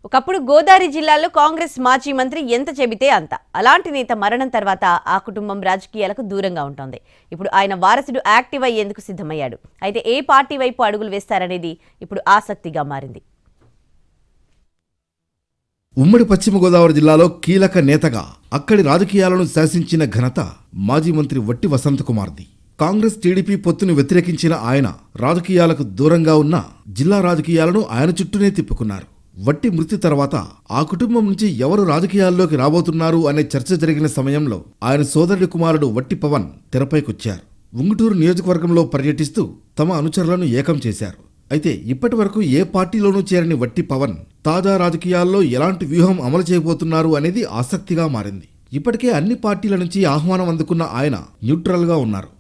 ఒకప్పుడు గోదావరి జిల్లాలో కాంగ్రెస్ మాజీ మంత్రి ఎంత చెబితే అంత. అలాంటి నేత మరణం తర్వాత ఆ కుటుంబం రాజకీయాలకు దూరంగా ఉంటుంది. ఇప్పుడు ఆయన వారసుడు యాక్టివ్ అయ్యేందుకు సిద్ధమయ్యాడు. అయితే ఏ పార్టీ వైపు అడుగులు వేస్తారనేది ఇప్పుడు ఆసక్తిగా మారింది. ఉమ్మడి పశ్చిమ గోదావరి జిల్లాలో కీలక నేతగా అక్కడి రాజకీయాలను శాసించిన ఘనత మాజీ మంత్రి వట్టి వసంతకుమార్ది. కాంగ్రెస్ టీడీపీ పొత్తును వ్యతిరేకించిన ఆయన రాజకీయాలకు దూరంగా ఉన్న జిల్లా రాజకీయాలను ఆయన చుట్టూనే తిప్పుకున్నారు. వట్టి మృతి తర్వాత ఆ కుటుంబం నుంచి ఎవరు రాజకీయాల్లోకి రాబోతున్నారు అనే చర్చ జరిగిన సమయంలో ఆయన సోదరుడి కుమారుడు వట్టి పవన్ తెరపైకొచ్చారు. ఉంగుటూరు నియోజకవర్గంలో పర్యటిస్తూ తమ అనుచరులను ఏకం చేశారు. అయితే ఇప్పటి వరకు ఏ పార్టీలోనూ చేరని వట్టి పవన్ తాజా రాజకీయాల్లో ఎలాంటి వ్యూహం అమలు చేయబోతున్నారు అనేది ఆసక్తిగా మారింది. ఇప్పటికే అన్ని పార్టీల నుంచి ఆహ్వానం అందుకున్న ఆయన న్యూట్రల్గా ఉన్నారు.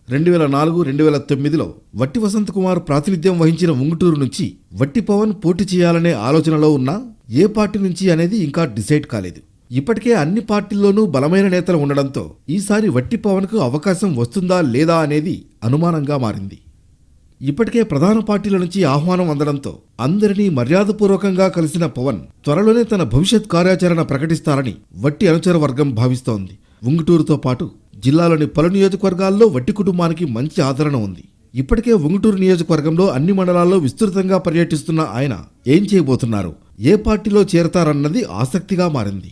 2004-2009లో వట్టి వసంతకుమార్ ప్రాతినిధ్యం వహించిన ఉంగుటూరు నుంచి వట్టి పవన్ పోటీ చేయాలనే ఆలోచనలో ఉన్నా ఏ పార్టీ నుంచి అనేది ఇంకా డిసైడ్ కాలేదు. ఇప్పటికే అన్ని పార్టీల్లోనూ బలమైన నేతలు ఉండడంతో ఈసారి వట్టి పవన్కు అవకాశం వస్తుందా లేదా అనేది అనుమానంగా మారింది. ఇప్పటికే ప్రధాన పార్టీల నుంచి ఆహ్వానం అందడంతో అందరినీ మర్యాదపూర్వకంగా కలిసిన పవన్ త్వరలోనే తన భవిష్యత్ కార్యాచరణ ప్రకటిస్తారని వట్టి అనుచర వర్గం భావిస్తోంది. ఉంగుటూరుతో పాటు జిల్లాలోని పలు నియోజకవర్గాల్లో వట్టి కుటుంబానికి మంచి ఆదరణ ఉంది. ఇప్పటికే ఉంగుటూరు నియోజకవర్గంలో అన్ని మండలాల్లో విస్తృతంగా పర్యటిస్తున్న ఆయన ఏం చేయబోతున్నారు, ఏ పార్టీలో చేరతారన్నది ఆసక్తిగా మారింది.